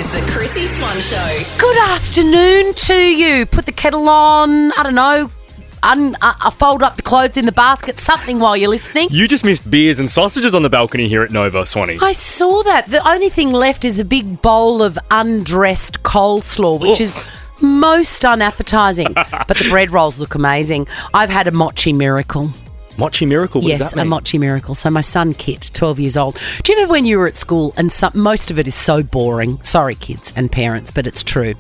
is the Chrissy Swan Show. Good afternoon to you. Put the kettle on, I don't know, fold up the clothes in the basket, something while you're listening. You just missed beers and sausages on the balcony here at Nova, Swanee. I saw that. The only thing left is a big bowl of undressed coleslaw, which is most unappetising. But the bread rolls look amazing. I've had a mochi miracle. Mochi miracle? What does that mean? Yes, a mochi miracle. So my son, Kit, 12 years old. Do you remember when you were at school and most of it is so boring? Sorry, kids and parents, but it's true.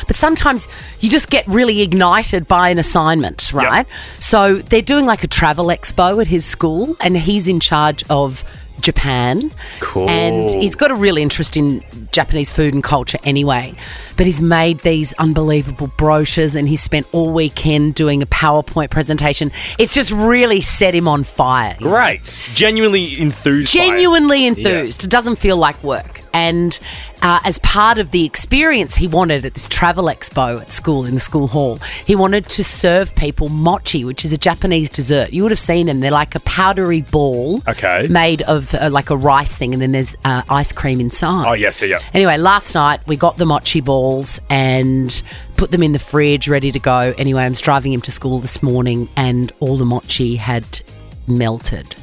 But sometimes you just get really ignited by an assignment, right? Yep. So they're doing like a travel expo at his school and he's in charge of Japan. Cool. And he's got a real interest in Japanese food and culture anyway. But he's made these unbelievable brochures and he's spent all weekend doing a PowerPoint presentation. It's just really set him on fire. Great. Genuinely enthused. Genuinely enthused. Yeah. It doesn't feel like work. And as part of the experience he wanted at this travel expo at school, in the school hall, he wanted to serve people mochi, which is a Japanese dessert. You would have seen them. They're like a powdery ball made of like a rice thing, and then there's ice cream inside. Oh, yes, yeah. Anyway, last night we got the mochi balls and put them in the fridge, ready to go. Anyway, I was driving him to school this morning and all the mochi had melted.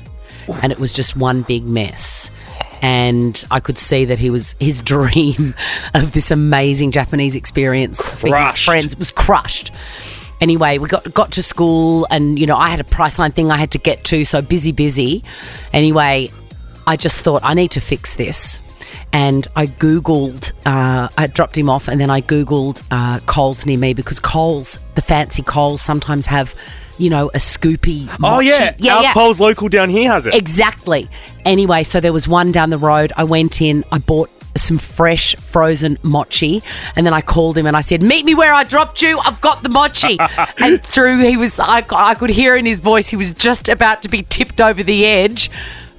Ooh. And it was just one big mess. And I could see that his dream of this amazing Japanese experience for his friends was crushed. Anyway, we got to school and, you know, I had a Priceline thing I had to get to, so busy. Anyway, I just thought I need to fix this. And I Googled, I dropped him off and then I Googled Coles near me because Coles, the fancy Coles, sometimes have, you know, a scoopy mochi. Oh, yeah. Our Coles local down here has it. Exactly. Anyway, so there was one down the road. I went in, I bought some fresh frozen mochi and then I called him and I said, meet me where I dropped you. I've got the mochi. And I could hear in his voice he was just about to be tipped over the edge.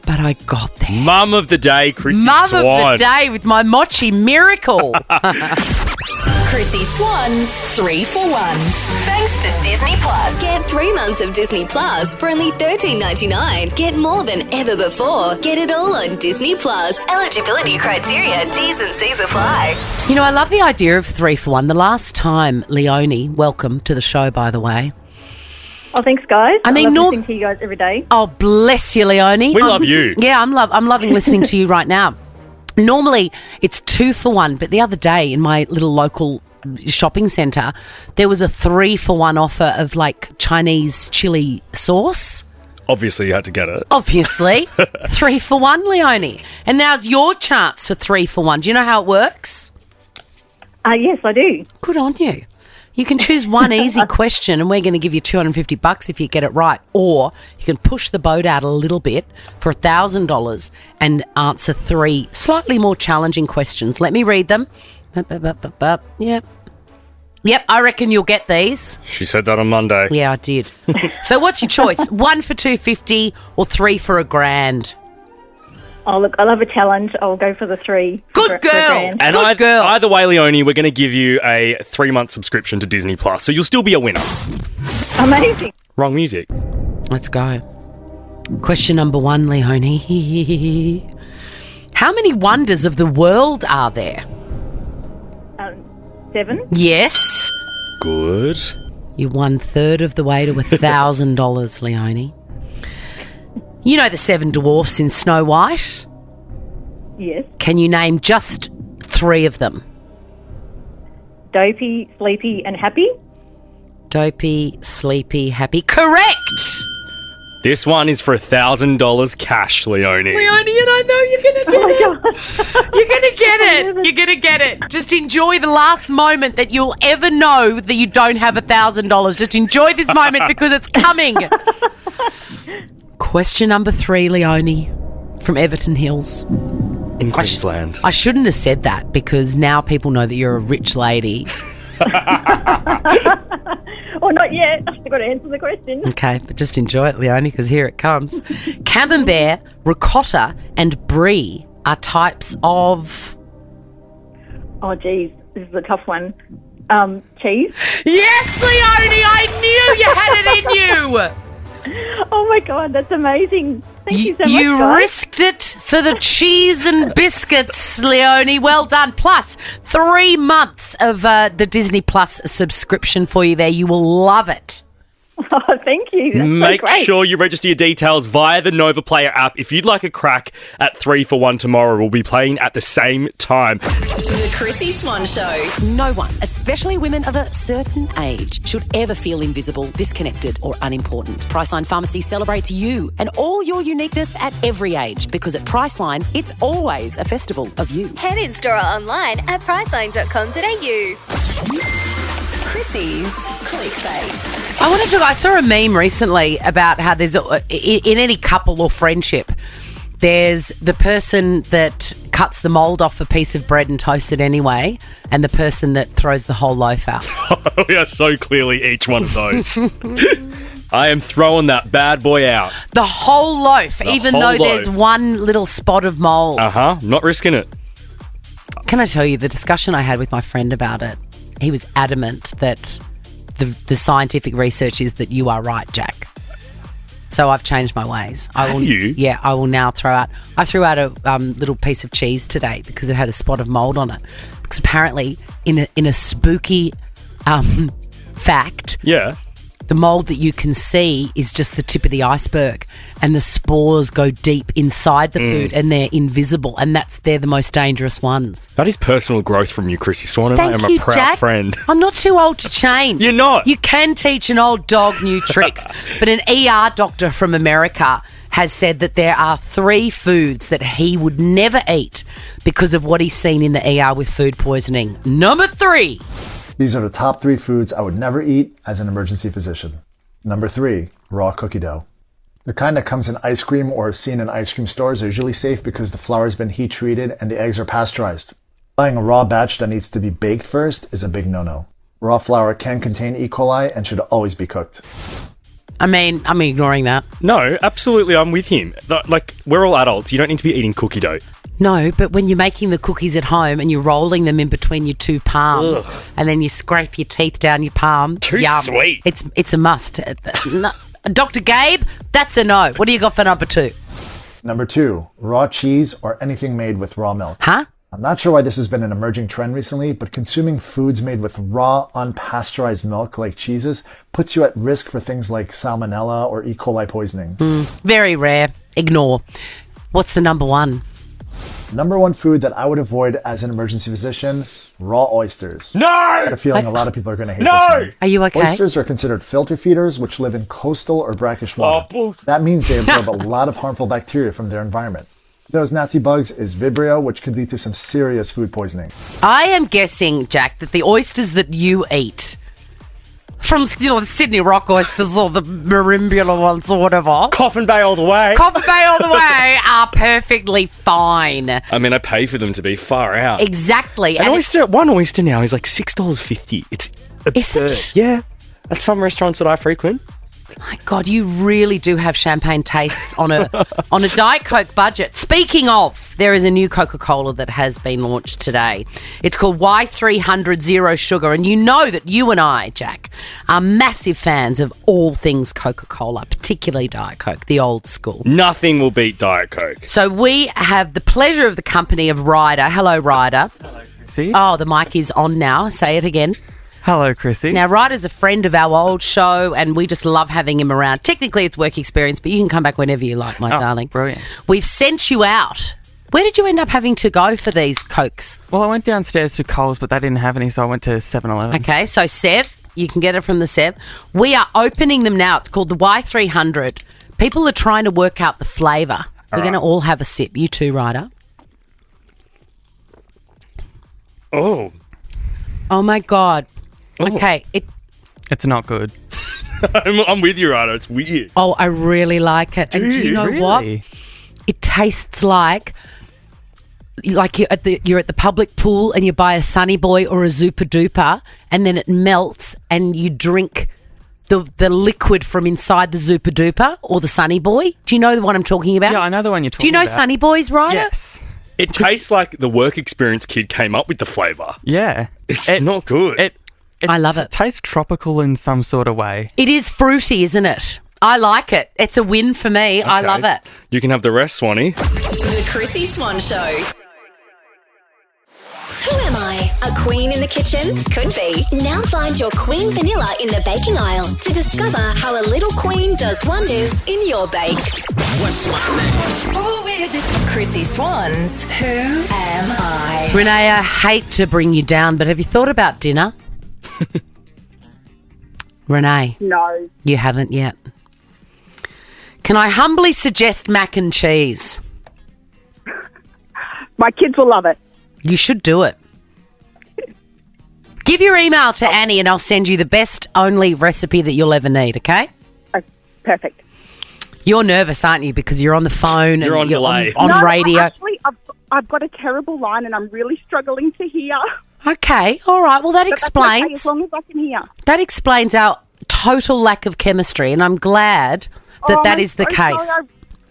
But I got there. Mum of the day, Chrissy Swan. Mum of the day with my mochi miracle. Chrissy Swan's 3 for 1. Thanks to Disney Plus. Get 3 months of Disney Plus for only $13.99. Get more than ever before. Get it all on Disney Plus. Eligibility criteria, T's and C's apply. You know, I love the idea of 3 for 1. The last time, Leonie, welcome to the show, by the way. Oh, thanks, guys. I mean, love listening to you guys every day. Oh, bless you, Leonie. We love you. Yeah, I'm loving listening to you right now. Normally, it's 2 for 1, but the other day in my little local shopping centre, there was a 3 for 1 offer of like Chinese chili sauce. Obviously, you had to get it. Obviously. 3 for 1, Leonie. And now it's your chance for 3 for 1. Do you know how it works? Yes, I do. Good on you. You can choose one easy question and we're going to give you $250 if you get it right. Or you can push the boat out a little bit for $1,000 and answer 3 slightly more challenging questions. Let me read them. Yep, I reckon you'll get these. She said that on Monday. Yeah, I did. So what's your choice? 1 for $250 or 3 for $1,000? Oh, look, I love a challenge. I'll go for the 3. Good girl. And either way, Leonie, we're going to give you a 3-month subscription to Disney Plus, so you'll still be a winner. Amazing. Wrong music. Let's go. Question number 1, Leonie. How many wonders of the world are there? 7. Yes. Good. You're 1/3 of the way to $1,000, Leonie. You know the 7 dwarfs in Snow White? Yes. Can you name just 3 of them? Dopey, Sleepy and Happy. Dopey, Sleepy, Happy. Correct! This one is for $1,000 cash, Leonie. Leonie, and I know you're going to get it. You're going to get it. You're going to get it. Just enjoy the last moment that you'll ever know that you don't have $1,000. Just enjoy this moment because it's coming. Question number 3, Leonie, from Everton Hills. In Queensland. I shouldn't have said that because now people know that you're a rich lady. Well, not yet. I've got to answer the question. Okay, but just enjoy it, Leonie, because here it comes. Camembert, ricotta and brie are types of... Oh, geez. This is a tough one. Cheese. Yes, Leonie, I knew you had it in you. Oh, my God. That's amazing. Thank you so much, You guys. risked it for the cheese and biscuits, Leonie. Well done. Plus, 3 months of the Disney Plus subscription for you there. You will love it. Oh, thank you. That's Make so great. sure you register your details via the Nova Player app. If you'd like a crack at 3 for 1 tomorrow, we'll be playing at the same time. The Chrissy Swan Show. No one, especially women of a certain age, should ever feel invisible, disconnected, or unimportant. Priceline Pharmacy celebrates you and all your uniqueness at every age, because at Priceline, it's always a festival of you. Head in store or online at priceline.com.au. Chrissy's Clickbait. I saw a meme recently about how there's, in any couple or friendship, there's the person that cuts the mould off a piece of bread and toasts it anyway, and the person that throws the whole loaf out. We are so clearly each one of those. I am throwing that bad boy out. The whole loaf, even whole though there's loaf. one little spot of mould. Not risking it. Can I tell you the discussion I had with my friend about it? He was adamant that the scientific research is that you are right, Jack. So I've changed my ways. Have you? Yeah, I will now throw out. I threw out a little piece of cheese today because it had a spot of mould on it. Because apparently, in a spooky fact, Yeah. the mould that you can see is just the tip of the iceberg, and the spores go deep inside the food, and they're invisible, and they're the most dangerous ones. That is personal growth from you, Chrissy Swan, and I Thank am you, a proud Jack. friend. I'm not too old to change. You're not. You can teach an old dog new tricks. But an ER doctor from America has said that there are 3 foods that he would never eat because of what he's seen in the ER with food poisoning. Number 3. These are the top 3 foods I would never eat as an emergency physician. Number 3, raw cookie dough. The kind that comes in ice cream or seen in ice cream stores are usually safe because the flour has been heat treated and the eggs are pasteurized. Buying a raw batch that needs to be baked first is a big no-no. Raw flour can contain E. coli and should always be cooked. I mean, I'm ignoring that. No, absolutely, I'm with him. Like, we're all adults. You don't need to be eating cookie dough. No, but when you're making the cookies at home and you're rolling them in between your 2 palms, and then you scrape your teeth down your palm. Too yum. sweet. It's a must. No, Dr. Gabe, that's a no. What do you got for number 2? Number 2, raw cheese or anything made with raw milk. Huh? I'm not sure why this has been an emerging trend recently, but consuming foods made with raw, unpasteurized milk like cheeses puts you at risk for things like salmonella or E. coli poisoning. Very rare. Ignore. What's the number 1? Number 1 food that I would avoid as an emergency physician, raw oysters. No! I have a feeling a lot of people are going to hate No! this one. Are you okay? Oysters are considered filter feeders, which live in coastal or brackish water. bull- That means they absorb a lot of harmful bacteria from their environment. Those nasty bugs is Vibrio, which could lead to some serious food poisoning. I am guessing, Jack, that the oysters that you eat from Sydney Rock oysters or the Marimbula ones or whatever, Coffin Bay all the way. Coffin Bay all the way, are perfectly fine. I mean, I pay for them to be far out. Exactly. An And oyster, one oyster now is like $6.50. It's absurd. Is it? Yeah. At some restaurants that I frequent. my God, you really do have champagne tastes on a Diet Coke budget. Speaking of, there is a new Coca-Cola that has been launched today. It's called Y300 Zero Sugar, and you know that you and I, Jack, are massive fans of all things Coca-Cola, particularly Diet Coke, the old school. Nothing will beat Diet Coke. So we have the pleasure of the company of Ryder. Hello, Ryder. See? Oh, the mic is on now. Say it again. Hello, Chrissy. Now, Ryder's a friend of our old show, and we just love having him around. Technically, it's work experience, but you can come back whenever you like, my darling. Brilliant. We've sent you out. Where did you end up having to go for these Cokes? Well, I went downstairs to Coles, but they didn't have any, so I went to 7-Eleven. Okay, so Sev, you can get it from the Sev. We are opening them now. It's called the Y300. People are trying to work out the flavour. We're going to all have a sip. You too, Ryder. Oh. Oh, my God. Oh. Okay. It's not good. I'm with you, Rada. It's weird. Oh, I really like it. And do you know what? Really? It tastes like you're at the public pool and you buy a Sunny Boy or a Zupa Duper, and then it melts and you drink the liquid from inside the Zupa Duper or the Sunny Boy. Do you know the one I'm talking about? Yeah, I know the one you're Do talking you know about. Sunny Boys, Ryder? Yes. It tastes like the work experience kid came up with the flavour. Yeah. It's not good. It I love it. tastes tropical in some sort of way. It is fruity, isn't it? I like it. It's a win for me. I Okay. love it. You can have the rest, Swanee. The Chrissy Swan Show. Who am I? A queen in the kitchen? Could be. Now find your queen vanilla in the baking aisle to discover how a little queen does wonders in your bakes. What's my name? Who is it? Chrissy Swan's Who Am I? Renee, I hate to bring you down, but have you thought about dinner? Renee, No. you haven't yet. Can I humbly suggest mac and cheese? My kids will love it. You should do it. Give your email to Annie and I'll send you the best only recipe that you'll ever need, okay? Oh, perfect. You're nervous, aren't you? Because you're on the phone You're and on you're delay. on No, radio. Actually, I've got a terrible line and I'm really struggling to hear. Okay, all right. Well, that But that's okay, explains as long as I can hear. that explains our total lack of chemistry, and I'm glad that I'm is the so case. sorry.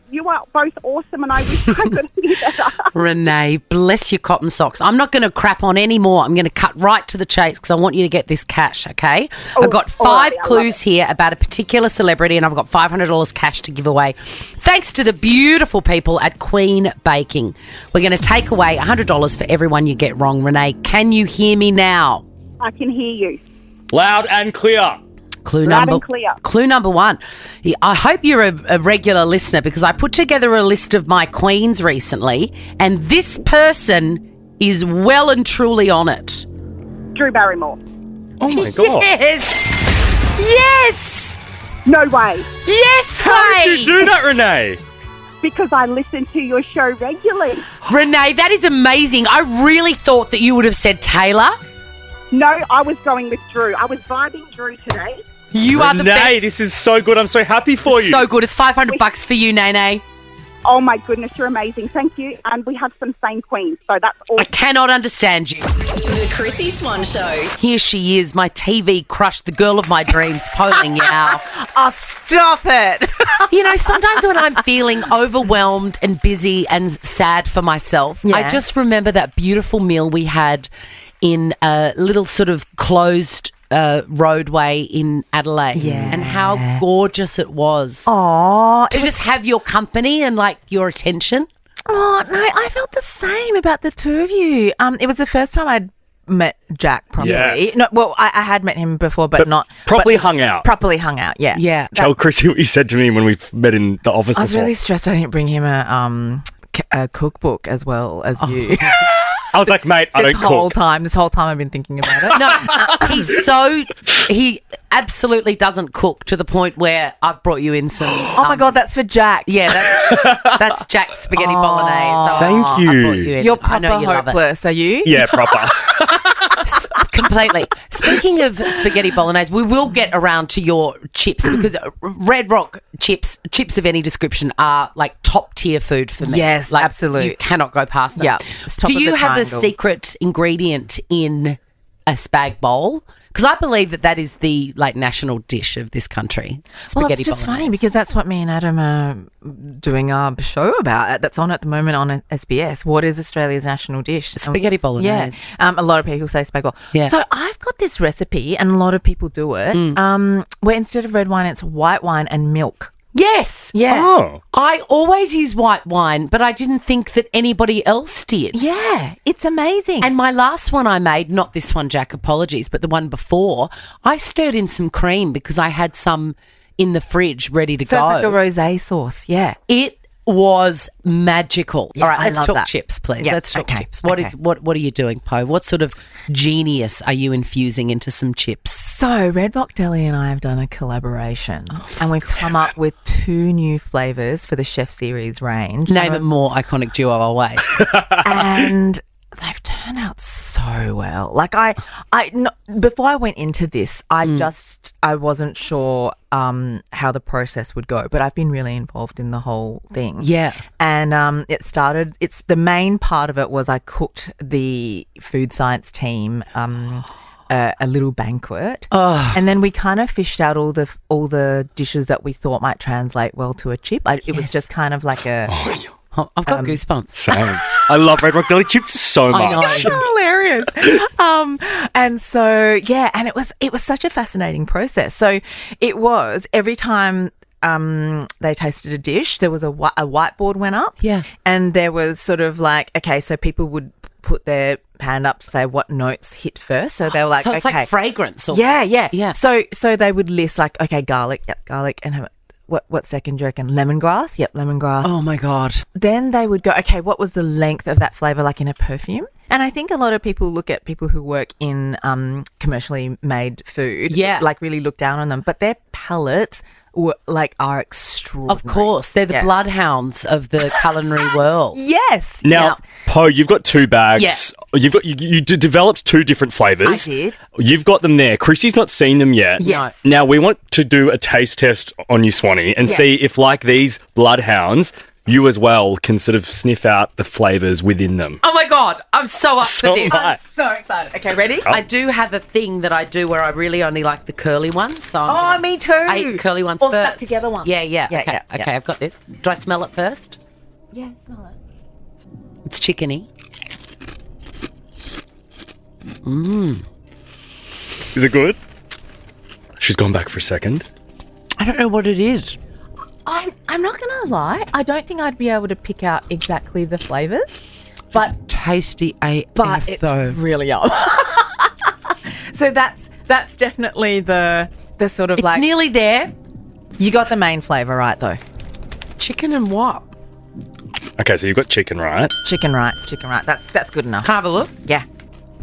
You are both awesome and I wish I could hear better. Renee, bless your cotton socks. I'm not going to crap on any more. I'm going to cut right to the chase because I want you to get this cash, okay? Oh, I've got all right, 5 I clues love here about a particular celebrity and I've got $500 cash to give away. Thanks to the beautiful people at Queen Baking. We're going to take away $100 for everyone you get wrong. Renee, can you hear me now? I can hear you. Loud and clear. Clue Loud number and clear. Clue number 1. I hope you're a regular listener because I put together a list of my queens recently, and this person is well and truly on it. Drew Barrymore. Oh, my God. Yes, yes, No way. yes, How did Ray. you do that, Renee? Because I listen to your show regularly. Renee, that is amazing. I really thought that you would have said Taylor. No, I was going with Drew. I was vibing Drew today. You are the Renee, best. this is so good. I'm so happy for you. So good. It's $500 for you, Nene. Oh my goodness, you're amazing. Thank you. And we have some same queens, so that's I awesome. cannot understand you. The Chrissy Swan Show. Here she is, my TV crush, the girl of my dreams, Pauline Yao. Oh, stop it. You know, sometimes when I'm feeling overwhelmed and busy and sad for myself, I Yeah. just remember that beautiful meal we had in a little sort of closed roadway in Adelaide. Yeah. And how gorgeous it was. Oh, To just have your company and like your attention. Oh, no, I felt the same about the two of you. It was the first time I'd met Jack properly. Yes. No, well, I had met him before, but not properly hung out. Properly hung out, yeah. Yeah. Tell Chrissy what you said to me when we met in the office I was before. really stressed I didn't bring him a cookbook as well as you. I was like, mate, I don't This whole cook. time I've been thinking about it. No, he absolutely doesn't cook to the point where I've brought you in some. Oh my God, that's for Jack. Yeah, that's Jack's spaghetti bolognese. So Thank I you. brought in. You're I proper know you love it. hopeless, are you? Yeah, proper. Completely. Speaking of spaghetti bolognese, we will get around to your chips because Red Rock chips of any description are like top tier food for me. Yes, like, absolute. You cannot go past them. Yeah, it's top Do of you the have the triangle. secret ingredient in a spag bowl? Because I believe that is the like national dish of this country. Spaghetti Well, it's just bolognese. funny because that's what me and Adam are doing our show about. That's on at the moment on SBS. What is Australia's national dish? Spaghetti bolognese. Yeah. A lot of people say spag bowl. Yeah. So I've got this recipe, and a lot of people do it. Where instead of red wine, it's white wine and milk. Yes. Yeah. Oh. I always use white wine, but I didn't think that anybody else did. Yeah, it's amazing. And my last one I made, not this one, Jack, apologies, but the one before, I stirred in some cream because I had some in the fridge ready to so go. it's like a rosé sauce. Yeah. It was magical. Yeah, All right, I let's love talk that. chips, please. Yeah, Let's talk okay, chips. What are you doing, Poe? What sort of genius are you infusing into some chips? So Red Rock Deli and I have done a collaboration, and we've come up with 2 new flavors for the Chef Series range. Name a more iconic duo away. And they've turned out so well. Like before I went into this, I wasn't sure how the process would go, but I've been really involved in the whole thing. Yeah. And it's the main part of it was I cooked the food science team a little banquet, and then we kind of fished out all the dishes that we thought might translate well to a chip. It was just kind of like a. Oh, I've got goosebumps. Same. I love Red Rock Deli chips so I know. much. Hilarious. And so, yeah, and it was such a fascinating process. So it was every time they tasted a dish, there was a whiteboard went up. Yeah. And there was sort of like, okay, so people would put their hand up to say what notes hit first. So they were like, so it's okay. like fragrance. Or, Yeah. So they would list like, okay, garlic, yep, garlic, and what second do you reckon? Lemongrass? Yep, lemongrass. Oh, my God. Then they would go, okay, what was the length of that flavour like in a perfume? And I think a lot of people look at people who work in commercially made food, like really look down on them, but their palates are extraordinary. Of course. They're the bloodhounds of the culinary world. Yes. Now, Poe, you've got 2 bags. Yeah. You developed 2 different flavours. I did. You've got them there. Chrissy's not seen them yet. Yes. Now, we want to do a taste test on you, Swanee, and see if, like these bloodhounds, you as well can sort of sniff out the flavours within them. Oh, my God. I'm so up for this. am I. So excited. Okay, ready? I do have a thing that I do where I really only like the curly ones. So Me too. 8 curly ones All first. stuck together ones. Yeah. Yeah, Okay, I've got this. Do I smell it first? Yeah, smell it. It's chickeny. Is it good? She's gone back for a second. I don't know what it is. I'm not going to lie. I don't think I'd be able to pick out exactly the flavours, but Tasty AF, but it's though. really yum. So that's definitely the sort of It's nearly there. You got the main flavour right though. Chicken and what? Okay, so you've got chicken, right? Chicken right. That's good enough. Can I have a look? Yeah.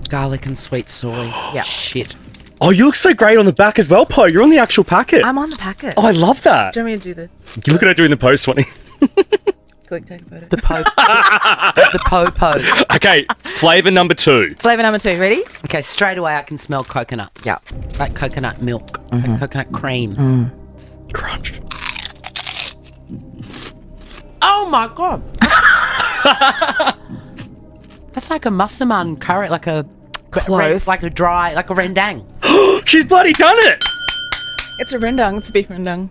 Garlic and sweet soy. Yeah. Shit. Oh, you look so great on the back as well, Poe. You're on the actual packet. I'm on the packet. Oh, I love that. Do you want me to do the You look at her doing the pose, Swanee. quick take a photo? The po. Okay, flavour number 2. Flavour number 2. Ready? Okay, straight away I can smell coconut. Yeah. Like coconut milk. Like coconut cream. Crunch. Oh my God. That's like a massaman curry, like a Close. like a dry, like a rendang. She's bloody done it. It's a rendang. It's a beef rendang.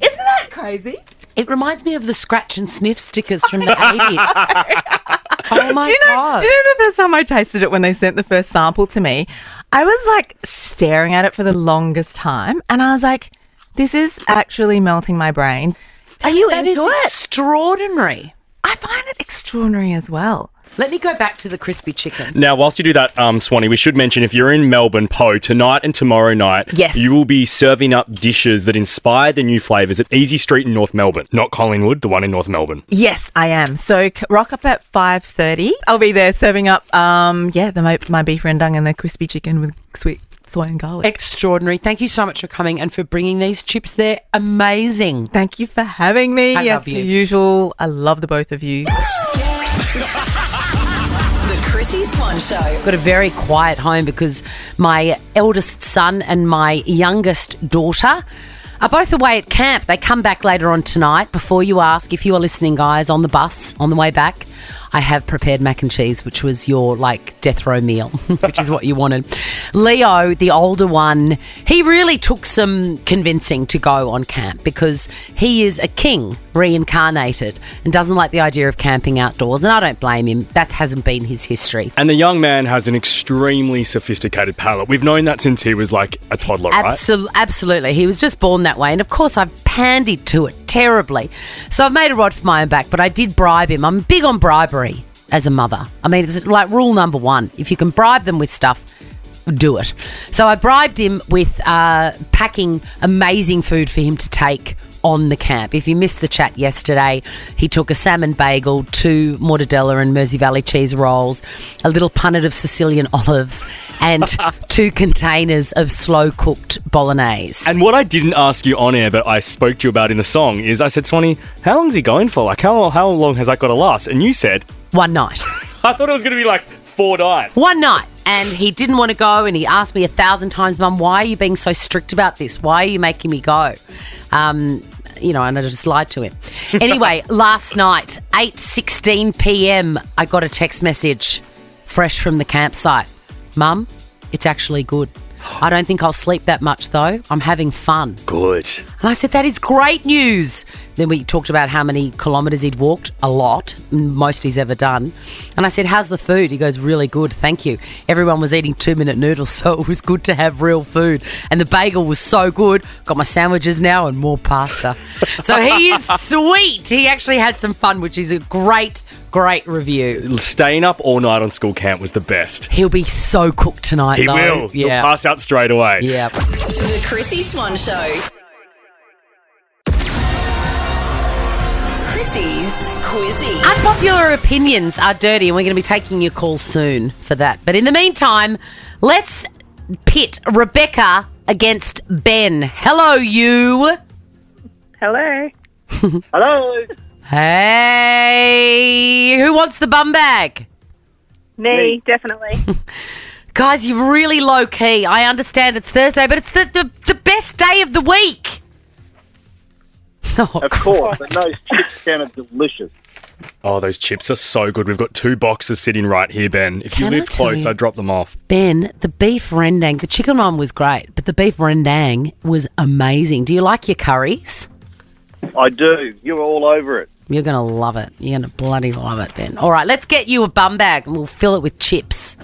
Isn't that crazy? It reminds me of the scratch and sniff stickers from the 80s. Oh my God. Do you know the first time I tasted it when they sent the first sample to me? I was like staring at it for the longest time and I was like, this is actually melting my brain. Are you That is into it? extraordinary. I find it extraordinary as well. Let me go back to the crispy chicken. Now, whilst you do that, Swanee, we should mention if you're in Melbourne, Poe, tonight and tomorrow night, Yes. you will be serving up dishes that inspire the new flavours at Easy Street in North Melbourne. Not Collingwood, the one in North Melbourne. Yes, I am. So rock up at 5:30. I'll be there serving up, my beef rendang and the crispy chicken with sweet soy and garlic. Extraordinary. Thank you so much for coming and for bringing these chips. They're amazing. Thank you for having me. I Yes, love you. the usual. I love the both of you. The Chrissy Swan Show. Got a very quiet home because my eldest son and my youngest daughter are both away at camp. They come back later on tonight. Before you ask, if you are listening, guys, on the bus on the way back, I have prepared mac and cheese, which was your death row meal, which is what you wanted. Leo, the older one, he really took some convincing to go on camp because he is a king reincarnated and doesn't like the idea of camping outdoors. And I don't blame him. That hasn't been his history. And the young man has an extremely sophisticated palate. We've known that since he was like a toddler, right? Absolutely. He was just born that way. And of course, I've pandied to it terribly. So I've made a rod for my own back, but I did bribe him. I'm big on bribery as a mother. I mean, it's like rule number 1. If you can bribe them with stuff, do it. So I bribed him with packing amazing food for him to take on the camp. If you missed the chat yesterday, he took a salmon bagel, 2 mortadella and Mersey Valley cheese rolls, a little punnet of Sicilian olives, and 2 containers of slow-cooked bolognese. And what I didn't ask you on air, but I spoke to you about in the song, is I said, Swanee, how long is he going for? Like, how long has that got to last? And you said... 1 night. I thought it was going to be 4 nights. 1 night. And he didn't want to go, and he asked me 1,000 times, Mum, why are you being so strict about this? Why are you making me go? And I just lied to him. Anyway, last night, 8:16 p.m, I got a text message fresh from the campsite. Mum, it's actually good. I don't think I'll sleep that much, though. I'm having fun. Good. And I said, that is great news. Then we talked about how many kilometres he'd walked. A lot. Most he's ever done. And I said, how's the food? He goes, really good, thank you. Everyone was eating 2-minute noodles, so it was good to have real food. And the bagel was so good. Got my sandwiches now and more pasta. So he is sweet. He actually had some fun, which is a great review. Staying up all night on school camp was the best. He'll be so cooked tonight, He though. will. He'll pass out straight away. Yeah. The Chrissy Swan Show. Chrissy's Quizzy. Unpopular opinions are dirty, and we're going to be taking your calls soon for that. But in the meantime, let's pit Rebecca against Ben. Hello, you. Hello. Hello. Hey, who wants the bum bag? Me, definitely. Guys, you're really low key. I understand it's Thursday, but it's the best day of the week. Oh, Of course, and those chips sounded delicious. Oh, those chips are so good. We've got 2 boxes sitting right here, Ben. If you Can I lived tell close, you- I'd drop them off. Ben, the beef rendang, the chicken one was great, but the beef rendang was amazing. Do you like your curries? I do. You're all over it. You're going to love it. You're going to bloody love it, Ben. All right, let's get you a bum bag and we'll fill it with chips.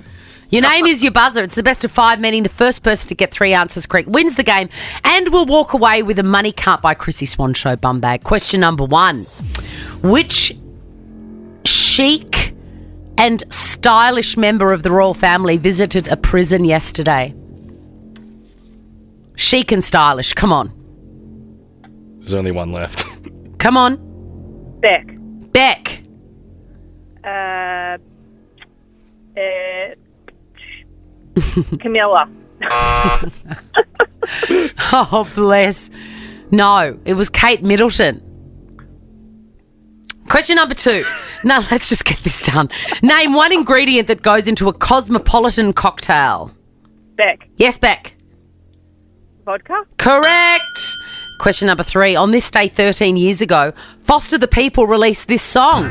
Your name is your buzzer. It's the best of 5, meaning the first person to get 3 answers correct wins the game, and we'll walk away with a Money Can't Buy Chrissy Swan Show bum bag. Question number 1. Which chic and stylish member of the royal family visited a prison yesterday? Chic and stylish. Come on. There's only one left. Come on. Beck. Beck. Camilla. Oh, bless. No, it was Kate Middleton. Question number 2. No, let's just get this done. Name one ingredient that goes into a cosmopolitan cocktail. Beck. Yes, Beck. Vodka. Correct. Question number 3. On this day 13 years ago, Foster the People released this song.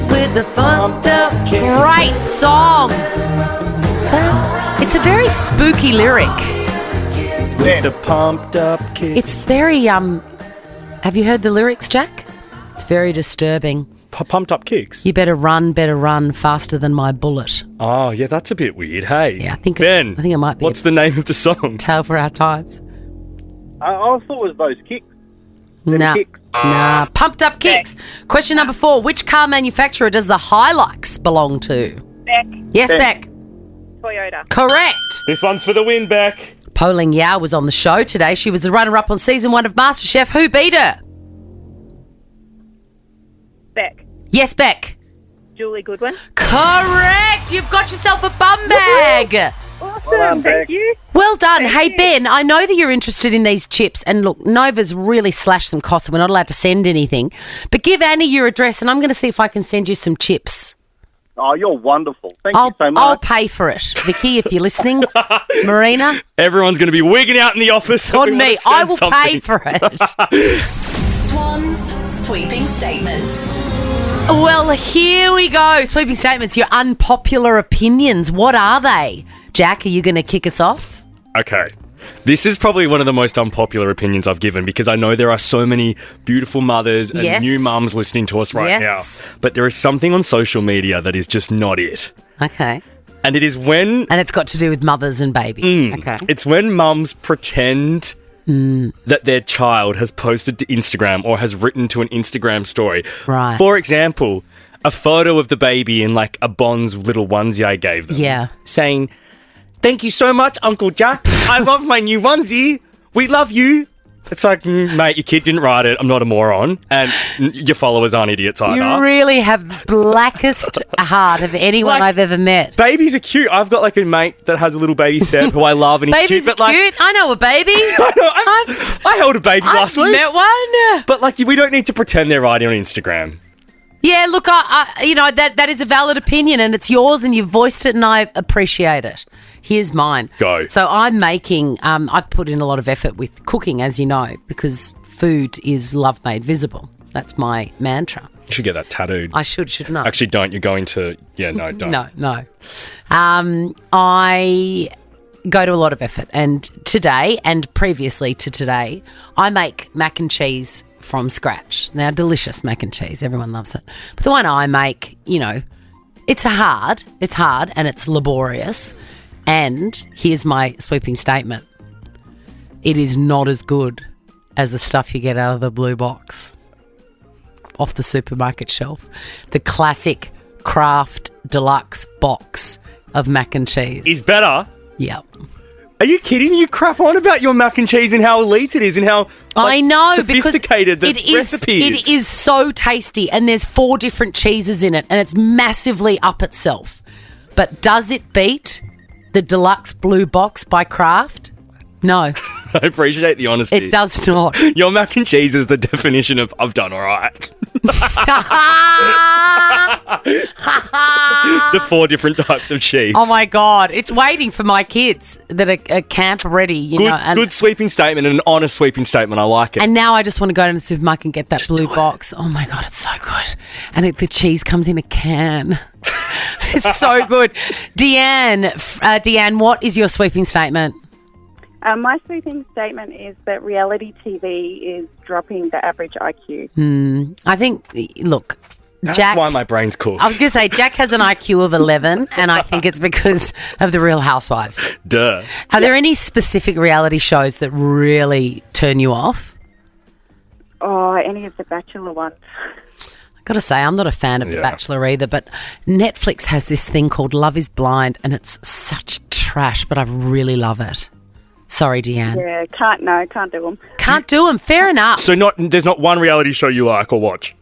With the pumped up great song. It's a very spooky lyric. With the pumped up kids. It's very, have you heard the lyrics, Jack? It's very disturbing. Pumped up kicks. You better run faster than my bullet. Oh, yeah, that's a bit weird. Hey, Yeah, I think Ben, it might be what's a the name of the song? tale for our times. I thought it was those kicks. Nah. Kicks. Nah. Pumped up kicks. Question number 4. Which car manufacturer does the Hilux belong to? Beck. Yes, Beck. Toyota. Correct. This one's for the win, Beck. Poling Yao was on the show today. She was the runner-up on season 1 of MasterChef. Who beat her? Beck. Yes, Beck. Julie Goodwin. Correct. You've got yourself a bum bag. Awesome. Thank you. Well done. Hey, Ben, I know that you're interested in these chips. And look, Nova's really slashed some costs. We're not allowed to send anything. But give Annie your address and I'm going to see if I can send you some chips. Oh, you're wonderful. Thank you so much. I'll pay for it. Vicky, if you're listening, Marina. Everyone's going to be wigging out in the office. On me. I will pay for it. Swans sweeping statements. Well, here we go. Sweeping statements. Your unpopular opinions. What are they? Jack, are you going to kick us off? Okay. This is probably one of the most unpopular opinions I've given because I know there are so many beautiful mothers and Yes. new mums listening to us right Yes. now. But there is something on social media that is just not it. Okay. And it is when... And it's got to do with mothers and babies. Okay. It's when mums pretend that their child has posted to Instagram or has written to an Instagram story. Right. For example, a photo of the baby in like a Bonds little onesie I gave them. Yeah. Saying, "Thank you so much, Uncle Jack. I love my new onesie. We love you." It's like, mate, your kid didn't write it. I'm not a moron. And your followers aren't idiots either. You really have the blackest heart of anyone Like, I've ever met. Babies are cute. I've got like a mate that has a little baby Seb who I love and he's Babies cute. are cute. I know a baby. I held a baby last I've week. met one. But like, we don't need to pretend they're writing on Instagram. Yeah, look, that is a valid opinion and it's yours and you've voiced it and I appreciate it. Here's mine. Go. So I'm making, I put in a lot of effort with cooking, as you know, because food is love made visible. That's my mantra. You should get that tattooed. I shouldn't I? Actually, don't. You're going to... Yeah, no, don't. No. I go to a lot of effort. And today, and previously to today, I make mac and cheese from scratch. Now, delicious mac and cheese. Everyone loves it. But the one I make, it's hard and it's laborious. And here's my sweeping statement. It is not as good as the stuff you get out of the blue box off the supermarket shelf. The classic Kraft deluxe box of mac and cheese Is better. Yep. Are you kidding? You crap on about your mac and cheese and how elite it is and how I know sophisticated the recipe is. It is so tasty, and there's 4 different cheeses in it, and it's massively up itself. But does it beat the deluxe blue box by Kraft? No. I appreciate the honesty. It does not. Your mac and cheese is the definition of I've done all right. The 4 different types of cheese. Oh my God. It's waiting for my kids that are camp ready. Good sweeping statement and an honest sweeping statement. I like it. And now I just want to go to the supermarket and get that blue box. Oh my God, it's so good. And the cheese comes in a can. It's so good. Deanne, what is your sweeping statement? My sweeping statement is that reality TV is dropping the average IQ. I think, look, That's Jack, why my brain's cooked. I was going to say, Jack has an IQ of 11, and I think it's because of The Real Housewives. Duh. Are there any specific reality shows that really turn you off? Oh, any of the Bachelor ones. I've got to say, I'm not a fan of The Bachelor either, but Netflix has this thing called Love is Blind, and it's such trash, but I really love it. Sorry, Deanne. Yeah, can't do them. Can't do them. Fair enough. So there's not one reality show you like or watch?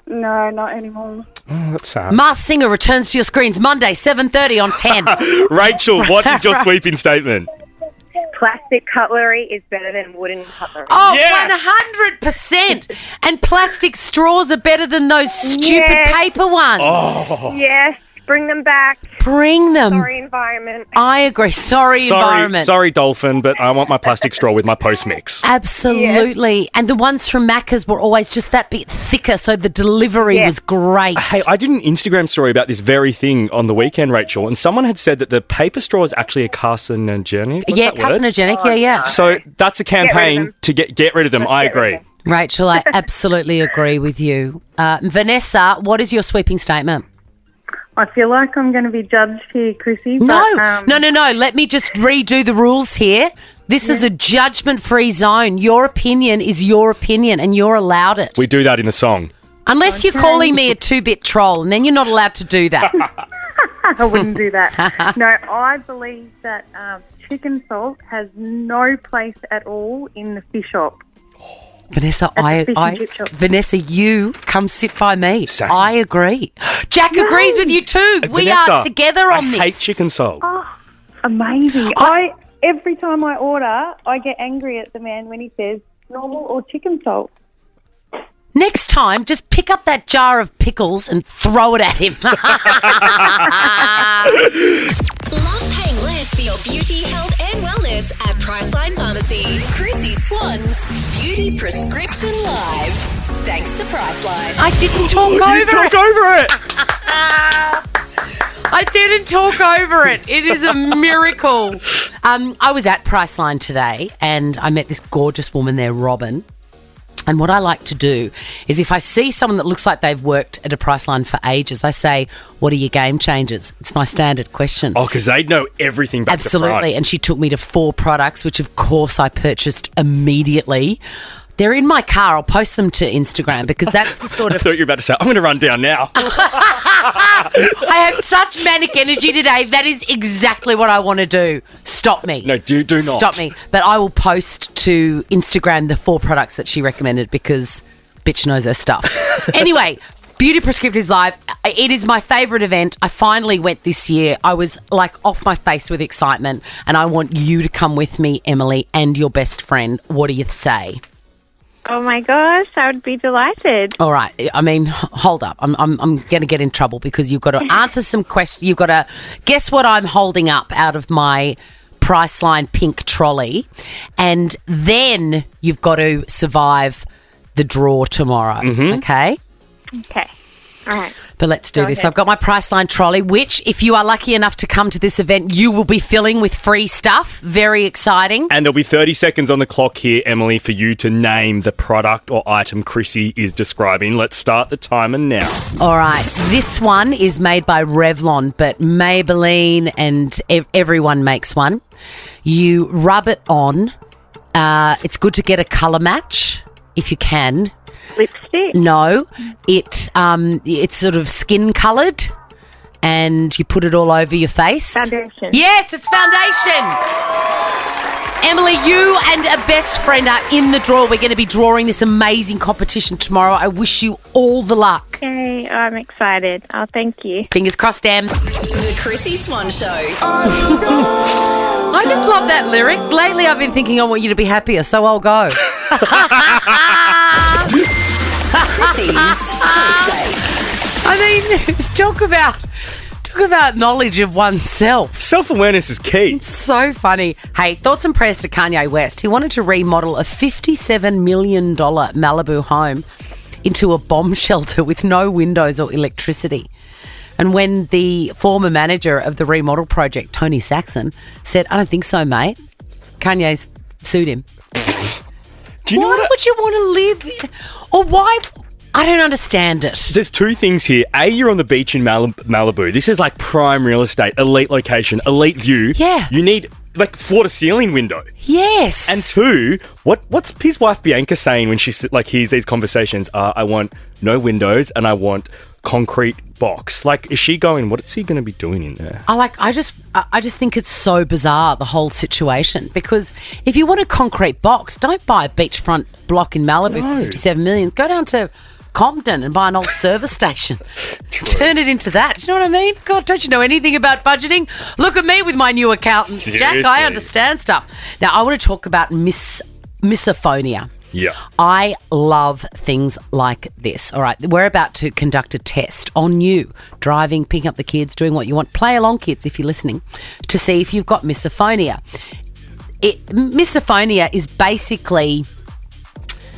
No, not anymore. Oh, that's sad. Masked Singer returns to your screens Monday, 7:30 on 10. Rachel, what is your sweeping statement? Plastic cutlery is better than wooden cutlery. Oh, yes! 100%. And plastic straws are better than those stupid paper ones. Oh. Yes, bring them back. Bring them. Sorry, environment. I agree. Sorry, environment. Sorry, Dolphin, but I want my plastic straw with my post mix. Absolutely. And the ones from Macca's were always just that bit thicker, so the delivery was great. Hey, I did an Instagram story about this very thing on the weekend, Rachel, and someone had said that the paper straw is actually a carcinogenic. What's that word? Carcinogenic, yeah. So that's a campaign to get rid of them. I agree. Rachel, I absolutely agree with you. Vanessa, what is your sweeping statement? I feel like I'm going to be judged here, Chrissy. No. Let me just redo the rules here. This is a judgment-free zone. Your opinion is your opinion, and you're allowed it. We do that in a song. Unless you're calling me a 2-bit troll, and then you're not allowed to do that. I wouldn't do that. No, I believe that chicken salt has no place at all in the fish shop. Vanessa, Vanessa, you come sit by me. Same. I agree. Jack agrees with you too. We Vanessa, are together on this. I hate chicken salt. Oh, amazing. Every time I order, I get angry at the man when he says normal or chicken salt. Next time, just pick up that jar of pickles and throw it at him. Love paying less for your beauty, health and wellness at Priceline Pharmacy. Chrissy Swan's Beauty Prescription Live. Thanks to Priceline. I didn't talk over it. Talk over it. I didn't talk over it. It is a miracle. I was at Priceline today and I met this gorgeous woman there, Robin. And what I like to do is if I see someone that looks like they've worked at a Priceline for ages, I say, what are your game changers? It's my standard question. Oh, because they know everything back to front. Absolutely. And she took me to 4 products, which of course I purchased immediately. They're in my car. I'll post them to Instagram because that's the sort of... I thought you were about to say, I'm going to run down now. I have such manic energy today. That is exactly what I want to do. Stop me. No, do not. Stop me. But I will post to Instagram the 4 products that she recommended because bitch knows her stuff. Anyway, Beauty Prescriptives Live. It is my favourite event. I finally went this year. I was like off my face with excitement and I want you to come with me, Emily, and your best friend. What do you say? Oh my gosh, I would be delighted. All right. I mean, hold up. I'm going to get in trouble because you've got to answer some questions. You've got to guess what I'm holding up out of my Priceline pink trolley, and then you've got to survive the draw tomorrow. Okay? Okay. All right. But let's do Go this. ahead. I've got my Priceline trolley, which, if you are lucky enough to come to this event, you will be filling with free stuff. Very exciting. And there'll be 30 seconds on the clock here, Emily, for you to name the product or item Chrissy is describing. Let's start the timer now. All right. This one is made by Revlon, but Maybelline and everyone makes one. You rub it on. It's good to get a colour match if you can. Lipstick? No, it's sort of skin coloured, and you put it all over your face. Foundation. Yes, it's foundation. Emily, you and a best friend are in the draw. We're going to be drawing this amazing competition tomorrow. I wish you all the luck. Yay, I'm excited. Oh, thank you. Fingers crossed, Em. The Chrissy Swan Show. I just love that lyric. Lately, I've been thinking I want you to be happier, so I'll go. Chrissy's clickbait. I mean, talk about knowledge of oneself. Self-awareness is key. So funny. Hey, thoughts and prayers to Kanye West. He wanted to remodel a $57 million Malibu home into a bomb shelter with no windows or electricity. And when the former manager of the remodel project, Tony Saxon, said, I don't think so, mate, Kanye's sued him. Do you know Why would you want to live? Or why? I don't understand it. There's two things here. A, you're on the beach in Malibu. This is like prime real estate, elite location, elite view. Yeah. You need like floor-to-ceiling window. Yes. And two, what's his wife Bianca saying when she like hears these conversations? I want no windows and I want concrete box. Like, is she going? What is he going to be doing in there? I just think it's so bizarre, the whole situation, because if you want a concrete box, don't buy a beachfront block in Malibu for $57 million. Go down to Compton and buy an old service station. Turn it into that. Do you know what I mean? God, don't you know anything about budgeting? Look at me with my new accountant, Seriously? Jack. I understand stuff. Now, I want to talk about misophonia. Yeah. I love things like this. All right, we're about to conduct a test on you, driving, picking up the kids, doing what you want. Play along, kids, if you're listening, to see if you've got misophonia. Misophonia is basically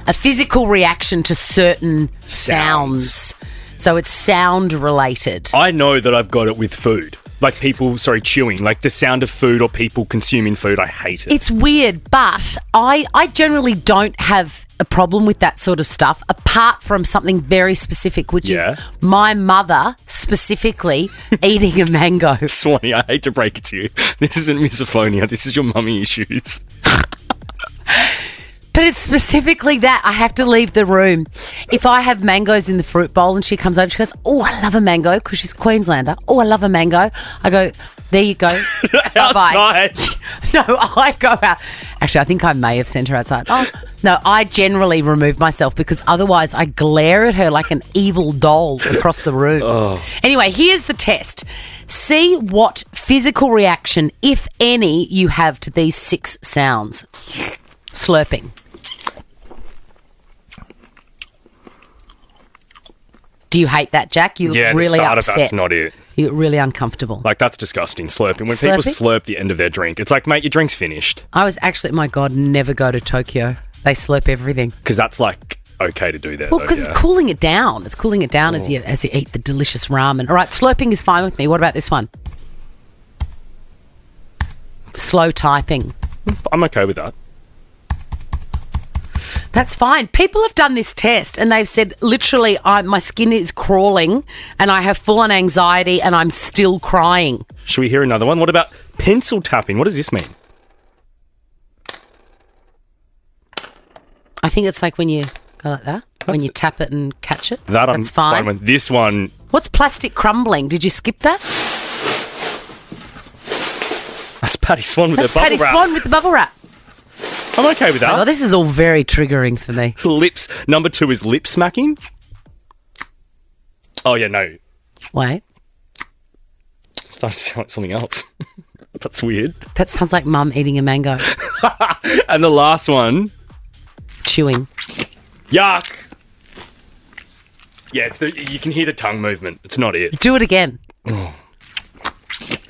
a physical reaction to certain sounds. So it's sound related. I know that I've got it with food. Like people, chewing. Like the sound of food or people consuming food. I hate it. It's weird, but I generally don't have a problem with that sort of stuff, apart from something very specific, which is my mother specifically eating a mango. Swanee, I hate to break it to you. This isn't misophonia. This is your mummy issues. But it's specifically that. I have to leave the room. If I have mangoes in the fruit bowl and she comes over, she goes, oh, I love a mango, because she's Queenslander. Oh, I love a mango. I go, there you go. Outside. No, I go out. Actually, I think I may have sent her outside. Oh, no, I generally remove myself because otherwise I glare at her like an evil doll across the room. Oh. Anyway, here's the test. See what physical reaction, if any, you have to these 6 sounds. Slurping. Do you hate that, Jack? You're really the start upset. Of that's not it. You're really uncomfortable. Like, that's disgusting, slurping. When people slurp the end of their drink, it's like, mate, your drink's finished. I was actually, my God, never go to Tokyo. They slurp everything. Because that's, like, okay to do there. Well, because it's cooling it down. It's cooling it down as you eat the delicious ramen. All right, slurping is fine with me. What about this one? Slow typing. I'm okay with that. That's fine. People have done this test and they've said, literally, my skin is crawling and I have full-on anxiety and I'm still crying. Should we hear another one? What about pencil tapping? What does this mean? I think it's like when you go like that, when you tap it and catch it. That's fine with. This one... What's plastic crumbling? Did you skip that? That's Patty Swan with the bubble wrap. Patty Swan with the bubble wrap. I'm okay with that. Oh, this is all very triggering for me. Lips. Number 2 is lip smacking. Oh, yeah, no. Wait. It's starting to sound like something else. That's weird. That sounds like mum eating a mango. And the last one. Chewing. Yuck. Yeah, you can hear the tongue movement. It's not it. Do it again.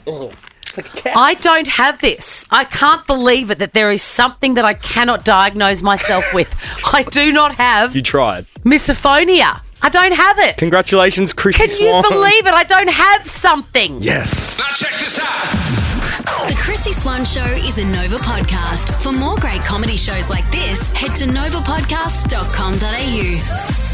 Oh. It's like a cat. I don't have this. I can't believe it that there is something that I cannot diagnose myself with. I do not have... You tried. Misophonia. I don't have it. Congratulations, Chrissy Can you Swan. believe it? I don't have something. Yes. Now check this out. The Chrissy Swan Show is a Nova podcast. For more great comedy shows like this, head to novapodcast.com.au.